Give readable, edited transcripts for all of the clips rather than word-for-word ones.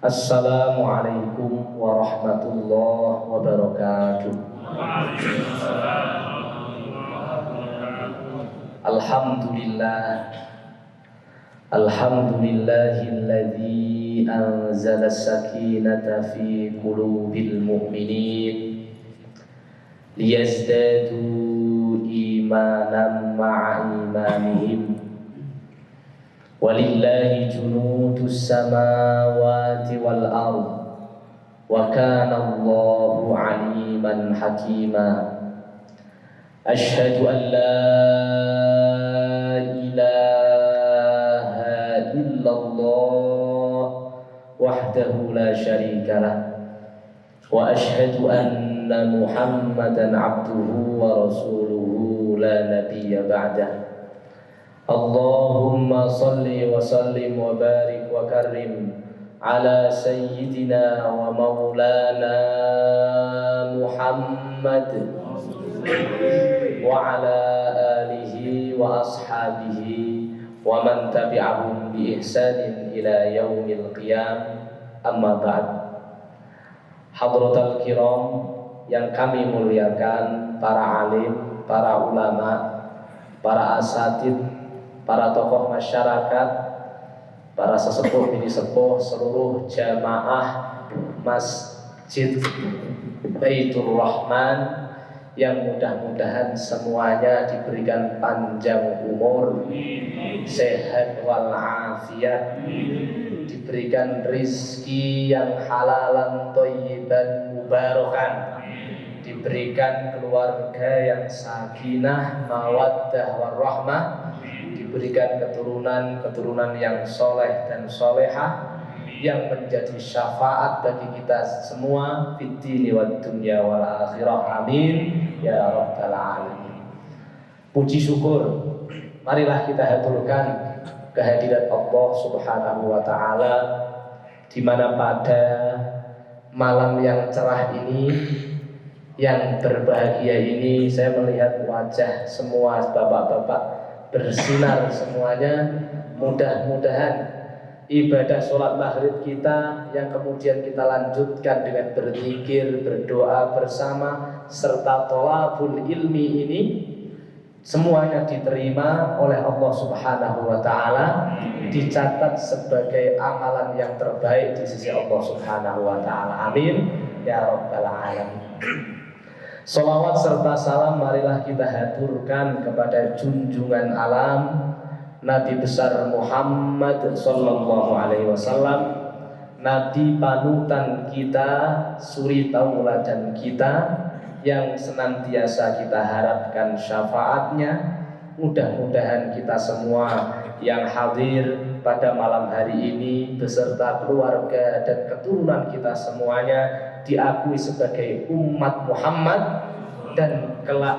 Assalamualaikum warahmatullahi wabarakatuh. Alhamdulillah, alhamdulillahilladzi anzala as-sakinata fi qulubil mu'minin liyazdadu imanan ma'a imanihim. Walillahi junudus samawati wal ardh wa kana Allahu aliman hakima. Asyhadu an la ilaha illallah wahdahu la syarika lah wa asyhadu anna Muhammadan abduhu wa rasuluhu la nabiyya ba'dah. Allahumma salli wa sallim wa barik wa karrim ala sayyidina wa maulana Muhammad wa ala alihi wa ashabihi wa man tabi'ahum bi ihsanin ila yaumil qiyam. Amma ba'd. Hadratal kiram yang kami muliakan, para alim, para ulama, para asatid, para tokoh masyarakat, para sesepuh bini sepuh, seluruh jamaah Masjid Baitur Rahman yang mudah-mudahan semuanya diberikan panjang umur, sehat walafiat, diberikan rizki yang halalan thayyiban mubarakan, diberikan keluarga yang sakinah, mawaddah warahmah, diberikan keturunan yang soleh dan solehah yang menjadi syafaat bagi kita semua fid dini wad dunya wal akhirah. Amin ya rabbal alamin. Puji syukur marilah kita haturkan kehadirat Allah Subhanahu wa taala di mana pada malam yang cerah ini, yang berbahagia ini, saya melihat wajah semua bapak-bapak bersinar semuanya. Mudah-mudahan ibadah sholat maghrib kita yang kemudian kita lanjutkan dengan berzikir, berdoa bersama serta thalabul ilmi ini semuanya diterima oleh Allah Subhanahu wa taala, dicatat sebagai amalan yang terbaik di sisi Allah Subhanahu wa taala. Amin ya rabbal alamin. Salawat serta salam marilah kita haturkan kepada junjungan alam Nabi besar Muhammad sallallahu alaihi wasallam, Nabi panutan kita, suri tauladan kita, yang senantiasa kita harapkan syafaatnya. Mudah-mudahan kita semua yang hadir pada malam hari ini beserta keluarga dan keturunan kita semuanya diakui sebagai umat Muhammad, dan kelak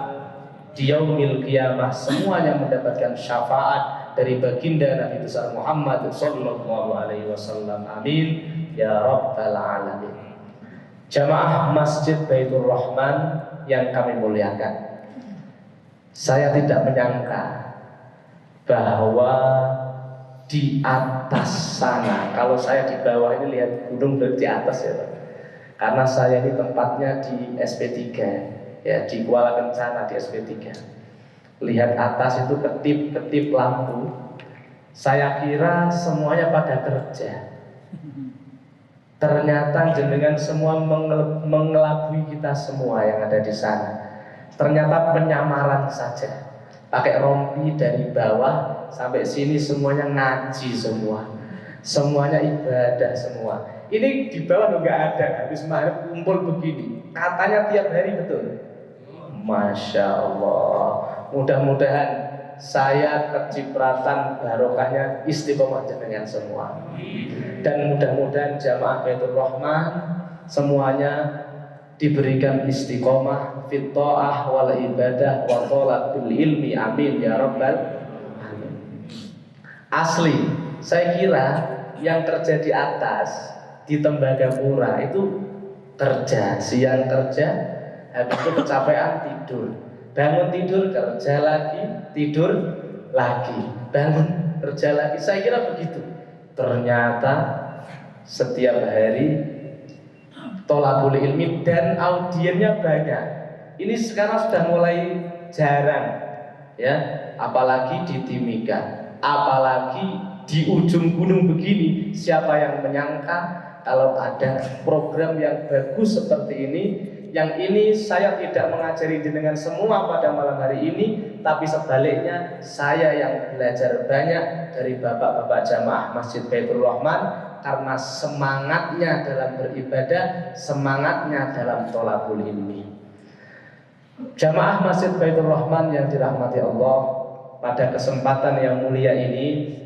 di yaumil qiyamah semuanya mendapatkan syafaat dari baginda Nabi besar Muhammad sallallahu alaihi wasallam. Amin ya rabbal alamin. Jamaah Masjid Baitur Rahman yang kami muliakan, saya tidak menyangka bahwa di atas sana, kalau saya di bawah ini lihat gunung dari di atas ya Pak. Karena saya ini tempatnya di SP3 ya, di Kuala Kencana di SP3. Lihat atas itu ketip-ketip lampu, saya kira semuanya pada kerja. Ternyata jenengan semua mengelabui kita semua yang ada di sana. Ternyata penyamaran saja, pakai rompi dari bawah sampai sini semuanya ngaji semua, semuanya ibadah semua. Ini di bawah nggak ada, habis maghrib kumpul begini, katanya tiap hari, betul? Masya Allah. Mudah-mudahan saya kecipratan barokahnya istiqomah dengan semua, dan mudah-mudahan jamaah Baitur Rahman semuanya diberikan istiqomah fit ta'ah wal ibadah wa thalabil ilmi. Amin ya rabbal alamin. Asli, saya kira yang kerja di atas di Tembagapura itu kerja, siang kerja, habis itu kecapean tidur, bangun tidur kerja lagi, tidur lagi, bangun kerja lagi. Saya kira begitu. Ternyata setiap hari tholabul ilmi dan audiennya banyak. Ini sekarang sudah mulai jarang, ya, apalagi di Timika, apalagi di ujung gunung begini. Siapa yang menyangka kalau ada program yang bagus seperti ini? Yang ini saya tidak mengajari jenengan semua pada malam hari ini, tapi sebaliknya saya yang belajar banyak dari bapak-bapak jamaah Masjid Baitur Rahman, karena semangatnya dalam beribadah, semangatnya dalam tholabul ilmi. Jamaah Masjid Baitur Rahman yang dirahmati Allah, pada kesempatan yang mulia ini,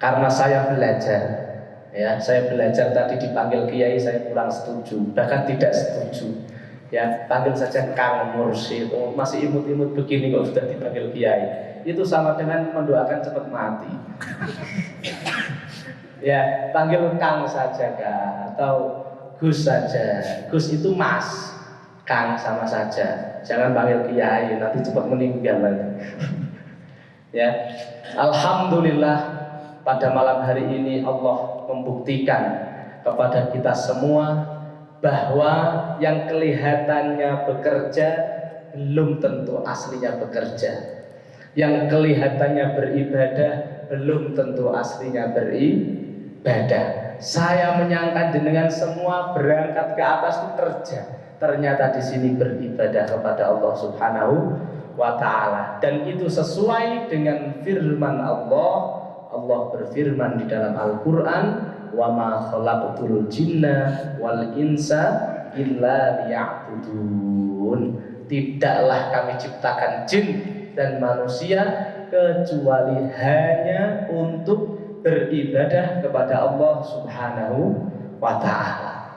karena saya belajar, ya, saya belajar tadi dipanggil kiai, saya kurang setuju, bahkan tidak setuju. Ya, panggil saja Kang Mursyid, masih imut-imut begini kok sudah dipanggil kiai. Itu sama dengan mendoakan cepat mati. Ya, panggil Kang saja Kak, atau Gus saja. Gus itu Mas, Kang sama saja. Jangan panggil kiai, nanti cepat meninggal lagi. Ya, alhamdulillah pada malam hari ini Allah membuktikan kepada kita semua bahwa yang kelihatannya bekerja belum tentu aslinya bekerja. Yang kelihatannya beribadah belum tentu aslinya beribadah. Saya menyangka jenengan semua berangkat ke atas itu kerja, ternyata di sini beribadah kepada Allah Subhanahu wa taala, dan itu sesuai dengan firman Allah. Allah berfirman di dalam Al-Qur'an, "Wa ma khalaqtul jinna wal insa illa liya'budun." Tidaklah kami ciptakan jin dan manusia kecuali hanya untuk beribadah kepada Allah Subhanahu wa taala.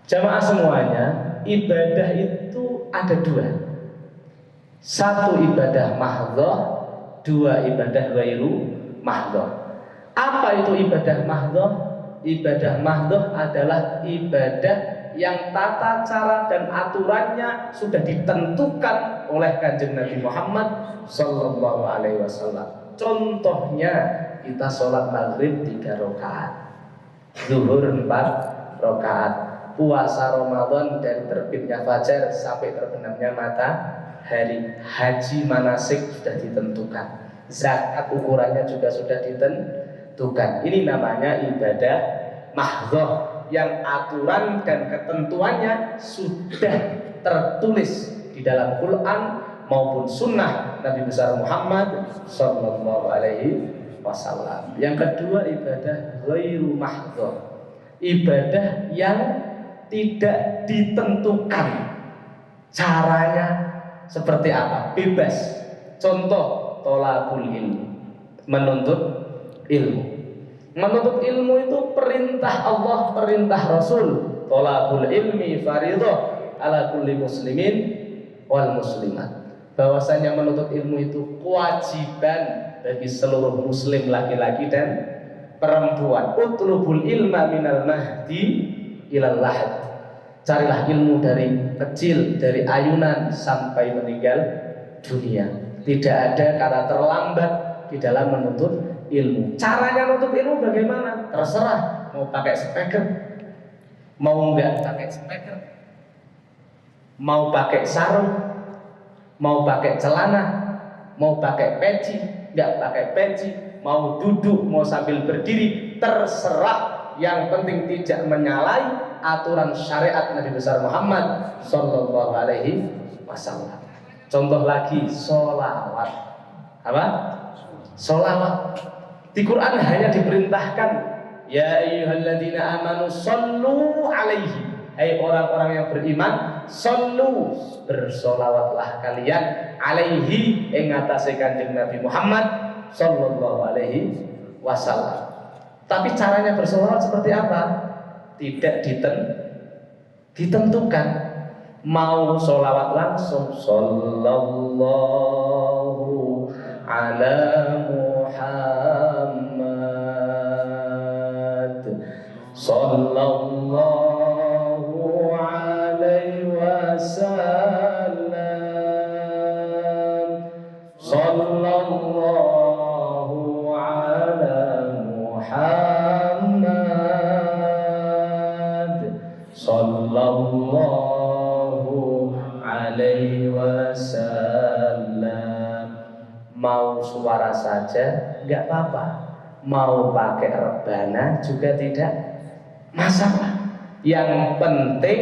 Jamaah semuanya, ibadah itu ada dua. Satu ibadah mahdhah, dua ibadah ghairu mahdhah. Apa itu ibadah mahdhah? Ibadah mahdhah adalah ibadah yang tata cara dan aturannya sudah ditentukan oleh Kanjeng Nabi Muhammad sallallahu alaihi wasallam. Contohnya, kita sholat maghrib 3 rakaat, zuhur 4 rakaat, puasa Ramadan dari terbitnya fajar sampai terbenamnya matahari, haji manasik sudah ditentukan, zakat ukurannya juga sudah ditentukan. Ini namanya ibadah mahdhah, yang aturan dan ketentuannya sudah tertulis di dalam Quran maupun sunnah Nabi besar Muhammad sallallahu alaihi wasallam. Yang kedua, ibadah ghairu mahdhah, ibadah yang tidak ditentukan caranya seperti apa, bebas. Contoh, tholabul ilmi, menuntut ilmu. Menuntut ilmu itu perintah Allah, perintah Rasul. Tholabul ilmi fardhah ala kulli muslimin wal muslimat. Bahwasanya menuntut ilmu itu kewajiban bagi seluruh muslim laki-laki dan perempuan. Utlubul ilma minal mahdi ilal lahad. Carilah ilmu dari kecil, dari ayunan sampai meninggal dunia. Tidak ada kata terlambat di dalam menuntut ilmu. Caranya menuntut ilmu bagaimana? Terserah, mau pakai speaker, mau enggak pakai speaker, mau pakai sarung, mau pakai celana, mau pakai peci, enggak pakai peci, mau duduk, mau sambil berdiri, terserah. Yang penting tidak menyalahi aturan syariat Nabi besar Muhammad sallallahu alaihi wasallam. Contoh lagi, sholawat. Apa? Sholawat. Di Quran hanya diperintahkan, ya ayyuhalladzina amanu shollu alaihi. Hai orang-orang yang beriman, shollu, bersolawatlah kalian alaihi, ing atase Kanjeng Nabi Muhammad sallallahu alaihi wasallam. Tapi caranya bersolawat seperti apa? Tidak ditentukan. Mau solawat langsung, sallallahu ala Muhammad, sallallahu alaihi wasallam, sallallahu ala Muhammad. apa saja nggak apa-apa. Mau pakai rebana juga tidak masalah. Yang penting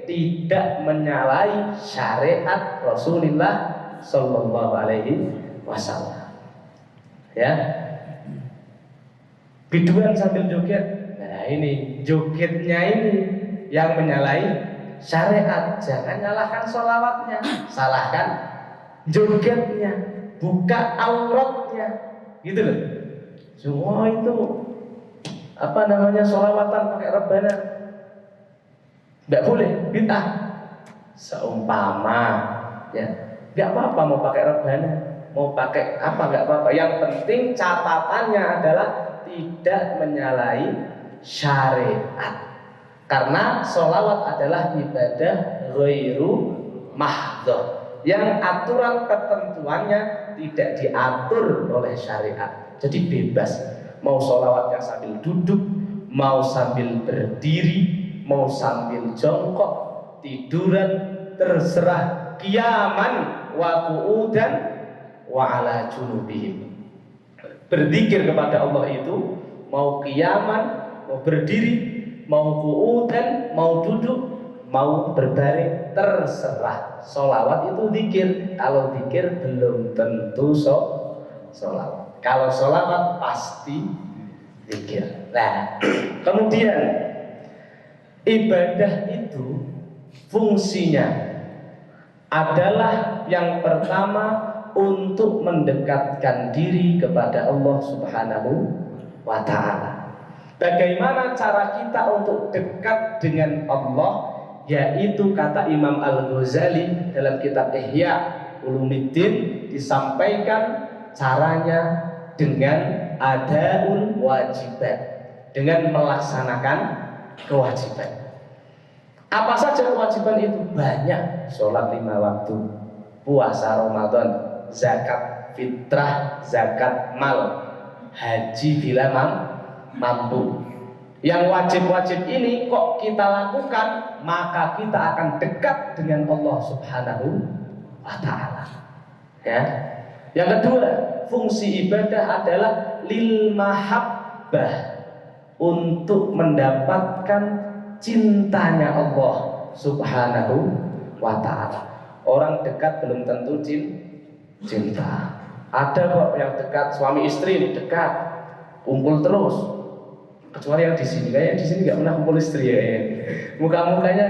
tidak menyalahi syariat Rasulullah Sallallahu Alaihi Wasallam. Ya, biduan sambil joget. Nah ini jogetnya ini yang menyalahi syariat. Jangan nyalahkan sholawatnya, salahkan jogetnya, buka auratnya, gitu loh. Semua itu apa namanya sholawatan pakai rebana nggak boleh, bid'ah. Seumpama ya nggak apa-apa mau pakai rebana, mau pakai apa nggak apa-apa. Yang penting catatannya adalah tidak menyalahi syariat. Karena sholawat adalah ibadah ghairu mahdhah, yang aturan ketentuannya tidak diatur oleh syariat. Jadi bebas, mau sholawatnya sambil duduk, mau sambil berdiri, mau sambil jongkok, tiduran, terserah. Qiyaman wa qu'udan wa ala junubihim. Berzikir kepada Allah itu mau qiyaman, mau berdiri, mau qu'udan, mau duduk, mau berbaring, terserah. Sholawat itu zikir. Kalau zikir belum tentu sholawat. Kalau sholawat pasti zikir. Nah, kemudian ibadah itu fungsinya adalah yang pertama untuk mendekatkan diri kepada Allah Subhanahu wa Ta'ala. Bagaimana cara kita untuk dekat dengan Allah? Yaitu kata Imam Al-Ghazali dalam kitab Ihya Ulumuddin, disampaikan caranya dengan adaul wajibat, dengan melaksanakan kewajiban. Apa saja kewajiban itu? Banyak. Sholat 5 waktu, puasa Ramadan, zakat fitrah, zakat mal, haji bila mampu. Yang wajib-wajib ini kok kita lakukan, maka kita akan dekat dengan Allah Subhanahu wa Ta'ala. Ya. Yang kedua, fungsi ibadah adalah lil mahabbah, untuk mendapatkan cintanya Allah Subhanahu wa Ta'ala. Orang dekat belum tentu cinta. Ada kok yang dekat, suami istri ini dekat, kumpul terus. Kecuali yang di sini, kayaknya di sini nggak pernah kumpul istri ya. Muka-mukanya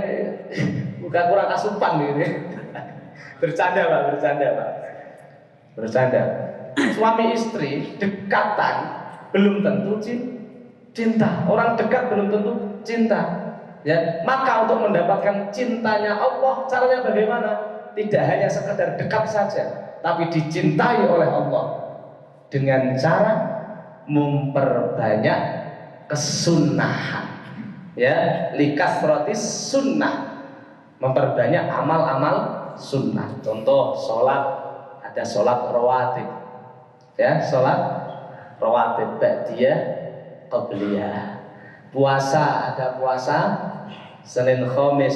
muka kurang asupan gitu. Bercanda pak. Suami istri dekatan belum tentu cinta. Orang dekat belum tentu cinta. Ya, maka untuk mendapatkan cintanya Allah, caranya bagaimana? Tidak hanya sekedar dekat saja, tapi dicintai oleh Allah dengan cara memperbanyak kesunahan. Ya, likasrotis sunnah, memperbanyak amal-amal sunnah. Contoh sholat, ada sholat rawatib. Ya, sholat rawatib ba'diyah, qabliyah. Puasa, ada puasa Senin Khamis,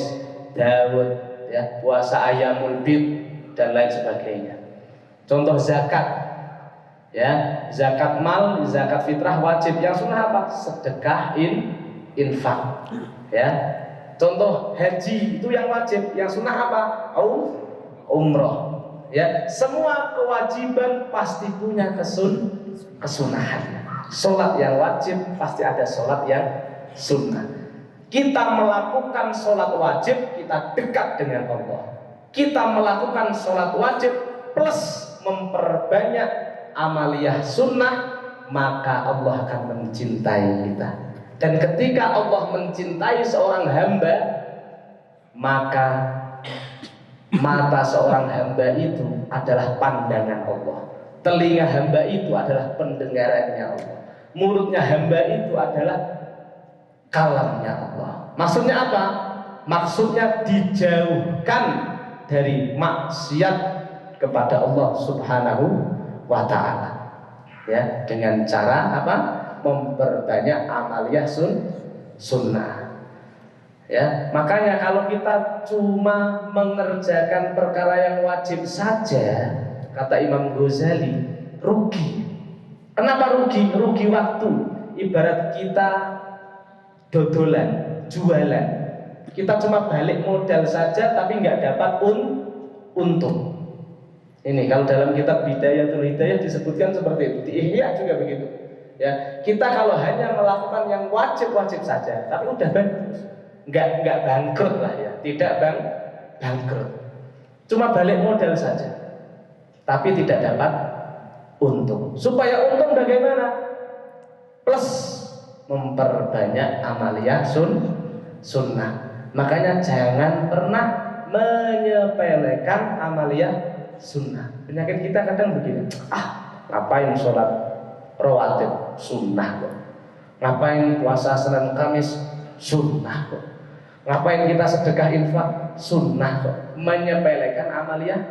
Daud, ya, puasa Ayyamul Bid dan lain sebagainya. Contoh zakat, ya, zakat mal, zakat fitrah wajib. Yang sunnah apa? Sedekah, infak. Ya. Contoh haji itu yang wajib. Yang sunnah apa? Umroh. Ya, semua kewajiban pasti punya kesunahan. Sholat yang wajib pasti ada sholat yang sunnah. Kita melakukan sholat wajib, kita dekat dengan Allah. Kita melakukan sholat wajib plus memperbanyak amaliyah sunnah, maka Allah akan mencintai kita. Dan ketika Allah mencintai seorang hamba, maka mata seorang hamba itu adalah pandangan Allah, telinga hamba itu adalah pendengarannya Allah, mulutnya hamba itu adalah kalamnya Allah. Maksudnya apa? Maksudnya dijauhkan dari maksiat kepada Allah Subhanahu wa Ta'ala. Ya, dengan cara apa? Memperbanyak amaliyah sunnah. Ya, makanya kalau kita cuma mengerjakan perkara yang wajib saja, kata Imam Ghazali, rugi. Kenapa rugi? Rugi waktu. Ibarat kita dodolan, jualan. Kita cuma balik modal saja tapi nggak dapat untung. Ini kalau dalam kitab Bidayatul Hidayah disebutkan seperti itu. Di Ihya juga begitu. Ya, kita kalau hanya melakukan yang wajib-wajib saja, tapi udah bagus, nggak bangkrut lah ya, tidak bangkrut. Cuma balik modal saja, tapi tidak dapat untung. Supaya untung bagaimana? Plus memperbanyak amaliyah sunnah. Makanya jangan pernah menyepelekan amaliyah sunnah. Penyakit kita kadang begini, ngapain sholat rawatib sunnah kok, ngapain puasa Senin Kamis sunnah kok, ngapain kita sedekah infak sunnah kok, menyepelekan amaliyah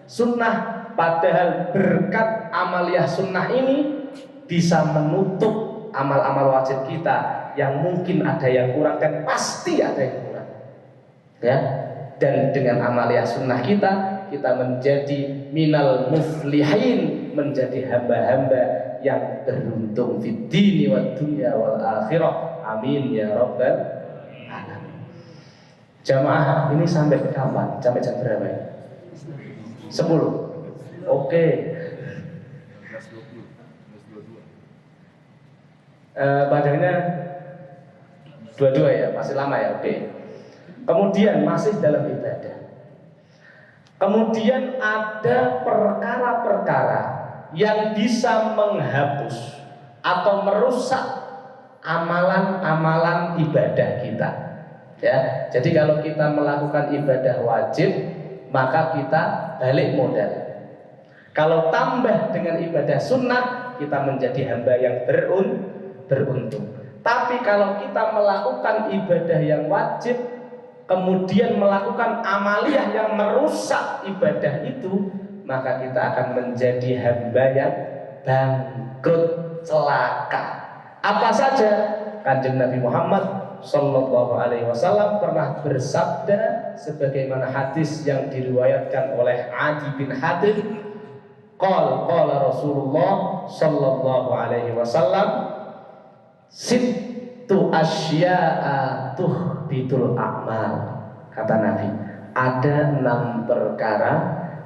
sunnah. Padahal berkat amaliyah sunnah ini bisa menutup amal-amal wajib kita yang mungkin ada yang kurang, dan pasti ada yang kurang ya. Dan dengan amaliyah sunnah kita menjadi minal muflihin, menjadi hamba-hamba yang beruntung fid dini wad dunya wal akhirah. Amin ya rabbal alamin. Jamaah ini sampai kapan? Sampai jam berapa ya? 10. Oke. Panjangnya 22 ya, masih lama ya. Oke. Kemudian masih dalam ibadah. Kemudian ada perkara-perkara yang bisa menghapus atau merusak amalan-amalan ibadah kita. Ya, jadi kalau kita melakukan ibadah wajib, maka kita balik modal. Kalau tambah dengan ibadah sunnah, kita menjadi hamba yang beruntung. Tapi kalau kita melakukan ibadah yang wajib, kemudian melakukan amaliyah yang merusak ibadah itu, maka kita akan menjadi hamba yang bangkrut, celaka. Apa saja? Kanjeng Nabi Muhammad Sallallahu Alaihi Wasallam pernah bersabda sebagaimana hadis yang diriwayatkan oleh Adi bin Hatim. Qala Rasulullah Sallallahu Alaihi Wasallam, sittu asya'a tuhbitul a'mal. Kata Nabi, ada 6 perkara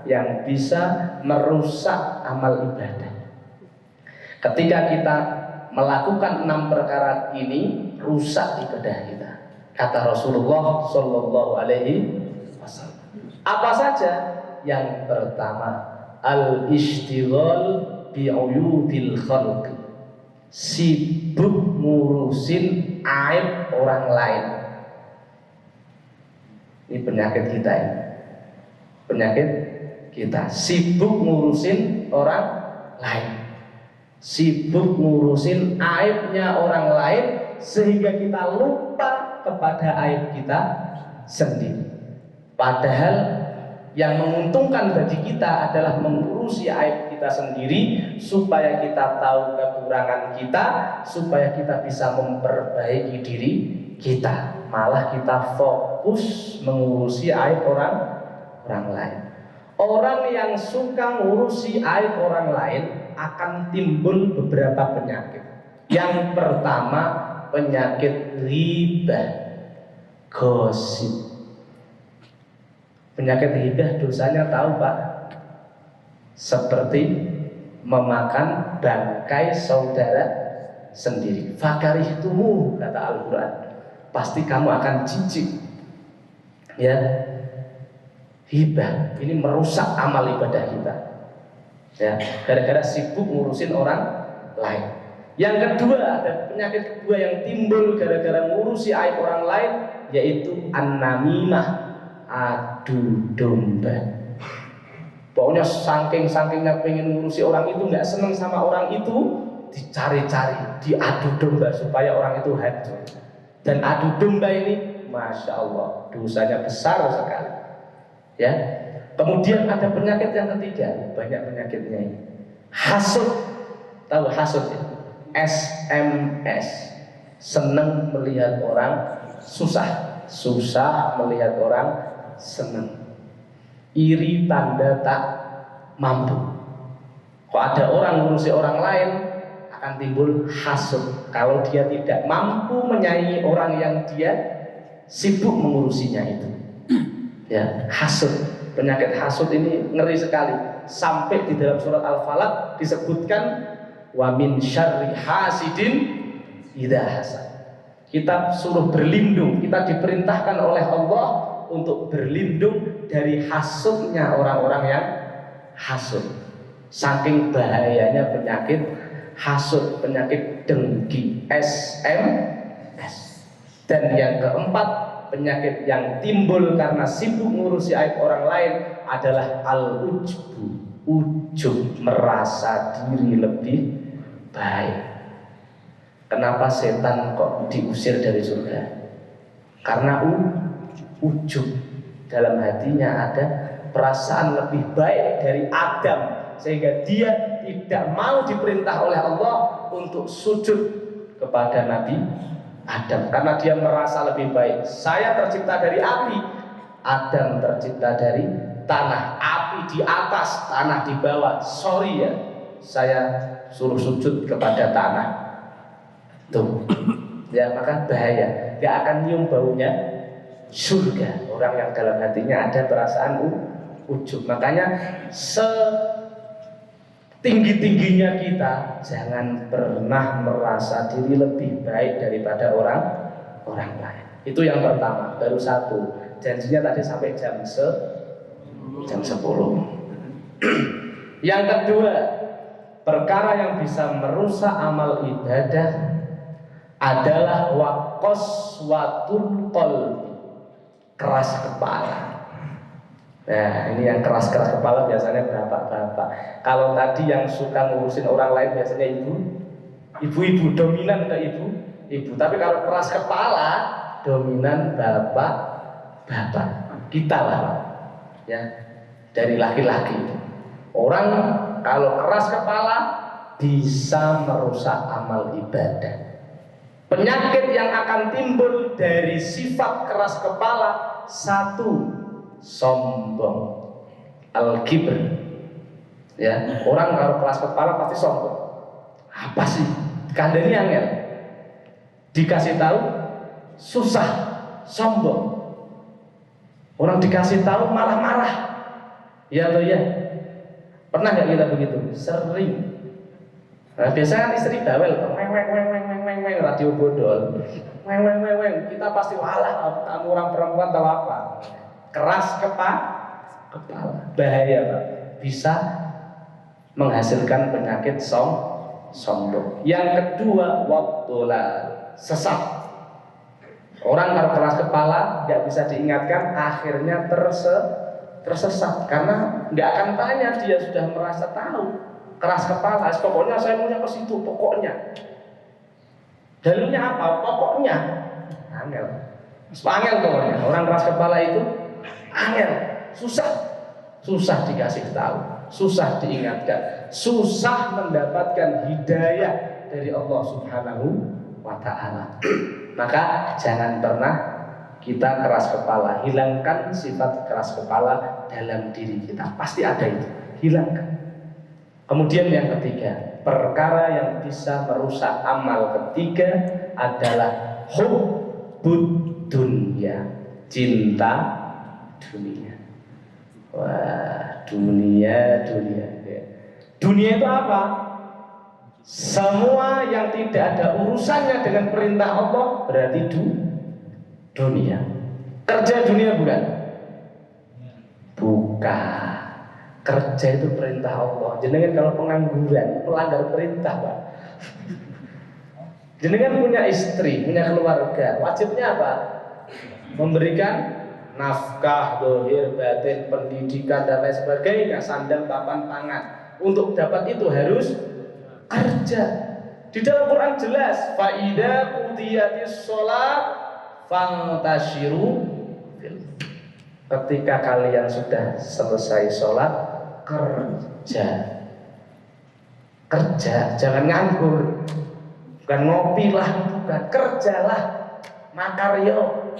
yang bisa merusak amal ibadah. Ketika kita melakukan 6 perkara ini, rusak ibadah kita. Kata Rasulullah Sallallahu Alaihi Wasallam. Apa saja? Yang pertama, al-ishtighal bi'uyubil khalqi, sibuk ngurusin aib orang lain. Ini penyakit kita ini. Penyakit kita, sibuk ngurusin orang lain, sibuk ngurusin aibnya orang lain, sehingga kita lupa kepada aib kita sendiri. Padahal yang menguntungkan bagi kita adalah mengurusi aib kita sendiri, supaya kita tahu kekurangan kita, supaya kita bisa memperbaiki diri kita. Malah kita fokus mengurusi aib orang lain. Orang yang suka mengurusi aib orang lain akan timbul beberapa penyakit. Yang pertama, penyakit ghibah, gosip. Penyakit ghibah dosanya tahu Pak? Seperti memakan bangkai saudara sendiri. Fakarihtumu, kata Al-Quran, pasti kamu akan jijik. Ya, ghibah ini merusak amal ibadah kita. Ya, gara-gara sibuk ngurusin orang lain. Yang kedua, ada penyakit kedua yang timbul gara-gara ngurusi aib orang lain, yaitu an-namimah, adu domba. Pokoknya saking-sakingnya pengen ngurusi orang itu, nggak seneng sama orang itu, dicari-cari, diadu domba supaya orang itu hancur. Dan adu domba ini, masya Allah, dosanya besar sekali. Ya. Kemudian ada penyakit yang ketiga, banyak penyakitnya ini. Hasud, tahu hasud ya? SMS, seneng melihat orang susah, susah melihat orang seneng. Iri tanda tak mampu. Kok ada orang ngurusi orang lain, akan timbul hasud kalau dia tidak mampu menyayangi orang yang dia sibuk mengurusinya itu. Ya, hasud. Penyakit hasud ini ngeri sekali. Sampai di dalam surat Al-Falaq disebutkan wa min syarri hasidin idza hasad. Kita suruh berlindung, kita diperintahkan oleh Allah untuk berlindung dari hasudnya orang-orang yang hasud. Saking bahayanya penyakit hasud, penyakit dengki, SMS. Dan yang keempat, penyakit yang timbul karena sibuk ngurusi aib orang lain adalah al-ujbu, ujub, merasa diri lebih baik. Kenapa setan kok diusir dari surga? Karena ujub, dalam hatinya ada perasaan lebih baik dari Adam, sehingga dia tidak mau diperintah oleh Allah untuk sujud kepada Nabi Adam, karena dia merasa lebih baik. Saya tercipta dari api, Adam tercipta dari tanah. Api di atas, tanah di bawah. Sorry ya, saya suruh sujud kepada tanah. Tuh, ya maka bahaya. Gak akan nyium baunya surga orang yang dalam hatinya ada perasaan ujub. Makanya tinggi-tingginya kita jangan pernah merasa diri lebih baik daripada orang lain. Itu yang pertama, baru satu. Janjinya tadi sampai jam 10. Yang kedua, perkara yang bisa merusak amal ibadah adalah waqaswatul qalbi, keras kepala. Nah, ini yang keras-keras kepala biasanya bapak-bapak. Kalau tadi yang suka ngurusin orang lain biasanya ibu-ibu dominan ke ibu. Tapi kalau keras kepala dominan bapak-bapak. Kita lah, ya, dari laki-laki. Orang kalau keras kepala bisa merusak amal ibadah. Penyakit yang akan timbul dari sifat keras kepala, satu, sombong, al-kibr. Ya, orang kalau keras kepala pasti sombong. Apa sih? Kandani angel. Dikasih tahu susah, sombong. Orang dikasih tahu malah marah. Ya atau ya? Pernah nggak kita begitu? Sering. Nah, biasanya kan istri bawel, weng, radio bodol, weng, kita pasti walah, kamu orang perempuan tahu apa? Keras kepala, bahaya Pak, bisa menghasilkan penyakit sombong. Yang kedua, waktulal, sesat. Orang kalau keras kepala nggak bisa diingatkan, akhirnya tersesat karena nggak akan tanya, dia sudah merasa tahu. Keras kepala, pokoknya saya maunya ke situ, pokoknya. Dalilnya apa? Pokoknya. Angel pokoknya. Orang keras kepala itu angel, susah dikasih tahu, susah diingatkan, susah mendapatkan hidayah dari Allah Subhanahu wa Ta'ala. Maka jangan pernah kita keras kepala. Hilangkan sifat keras kepala dalam diri kita. Pasti ada itu, hilangkan. Kemudian yang ketiga, perkara yang bisa merusak amal ketiga adalah hubbud dunya, cinta dunia. Wah, dunia. Dunia itu apa? Semua yang tidak ada urusannya dengan perintah Allah berarti dunia. Kerja dunia bukan? Bukan. Kerja itu perintah Allah. Jenengan kalau pengangguran melanggar perintah, Pak. Jenengan punya istri, punya keluarga, wajibnya apa? Memberikan nafkah, dohir, batin, pendidikan dan lain sebagainya, sandang, papan, pangan. Untuk dapat itu harus kerja. Di dalam Quran jelas, fa idza qudiyatis shalah fantashiru. Ketika kalian sudah selesai sholat, kerja, jangan nganggur, bukan ngopi lah, bukan, kerjalah, makaryo.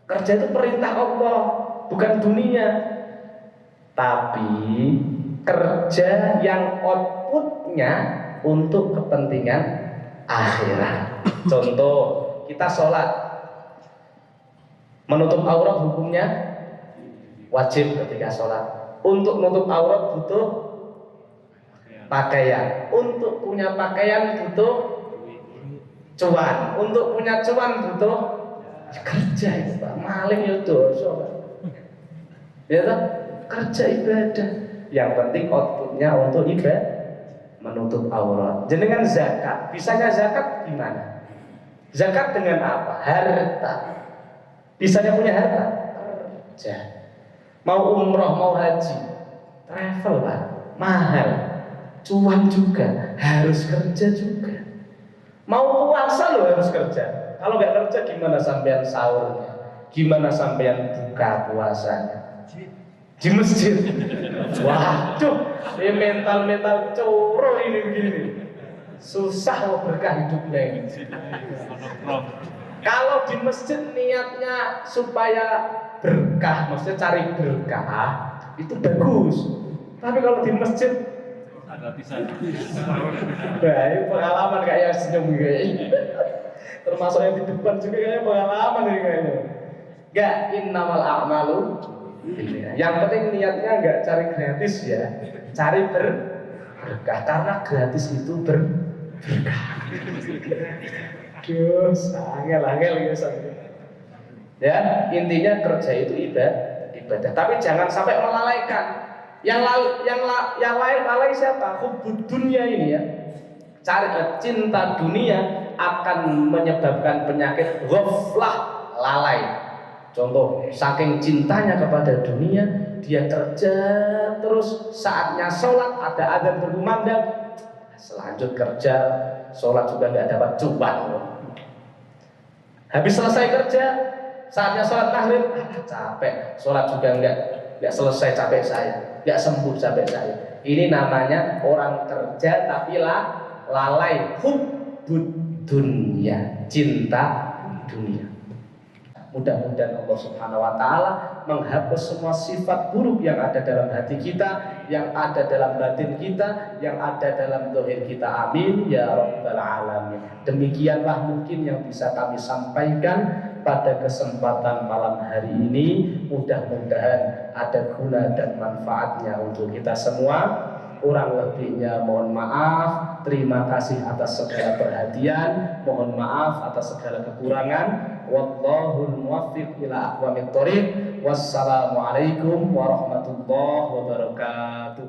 Kerja itu perintah Allah, bukan dunia. Tapi kerja yang outputnya untuk kepentingan akhirat. Contoh, kita sholat, menutup aurat hukumnya wajib ketika sholat. Untuk menutup aurat butuh pakaian. Untuk punya pakaian butuh cuan. Untuk punya cuan butuh kerja itu Pak. Maling ya dosa Pak. Ya toh? Kerja ibadah. Yang penting outputnya untuk ibadah, menutup aurat. Jenengan zakat, bisanya zakat gimana? Zakat dengan apa? Harta. Bisanya punya harta? Kerja. Mau umroh, mau haji, travel Pak, mahal. Cuan juga, harus kerja juga. Mau puasa lo harus kerja. Kalau nggak kerja gimana sampean sahurnya? Gimana sampean buka puasanya? Di masjid. Waduh, ini mental coro ini begini. Susah mau berkah hidupnya ini. Kalau di masjid niatnya supaya berkah, maksudnya cari berkah, itu bagus. Tapi kalau di masjid ada bisa. Nah, ini pengalaman kayak senyum kayaknya. Termasuk yang di depan juga kayaknya pengalaman ini kayaknya. Gak innamal a'malu. Yang penting niatnya nggak cari gratis ya, cari berkah, karena gratis itu berkah. Angel ya, intinya kerja itu ibadah. Tapi jangan sampai melalaikan. Yang lain lalai siapa? Hubbud dunia ini ya. Cinta dunia akan menyebabkan penyakit ghaflah, lalai. Contoh, saking cintanya kepada dunia, dia kerja terus, saatnya sholat ada adzan berkumandang, selanjut kerja, sholat juga nggak dapat cuan. Habis selesai kerja, saatnya sholat maghrib, capek, sholat juga nggak selesai, capek saya, nggak sembuh capek saya. Ini namanya orang kerja tapi lalai, hubbud dunia, cinta dunia. Mudah-mudahan Allah Subhanahu wa Ta'ala menghapus semua sifat buruk yang ada dalam hati kita, yang ada dalam batin kita, yang ada dalam zahir kita. Amin ya Rabbal Alamin. Demikianlah mungkin yang bisa kami sampaikan pada kesempatan malam hari ini. Mudah-mudahan ada guna dan manfaatnya untuk kita semua. Kurang lebihnya mohon maaf. Terima kasih atas segala perhatian. Mohon maaf atas segala kekurangan. Wallahul muwaffiq ila aqwamit thoriq. Wassalamualaikum warahmatullahi wabarakatuh.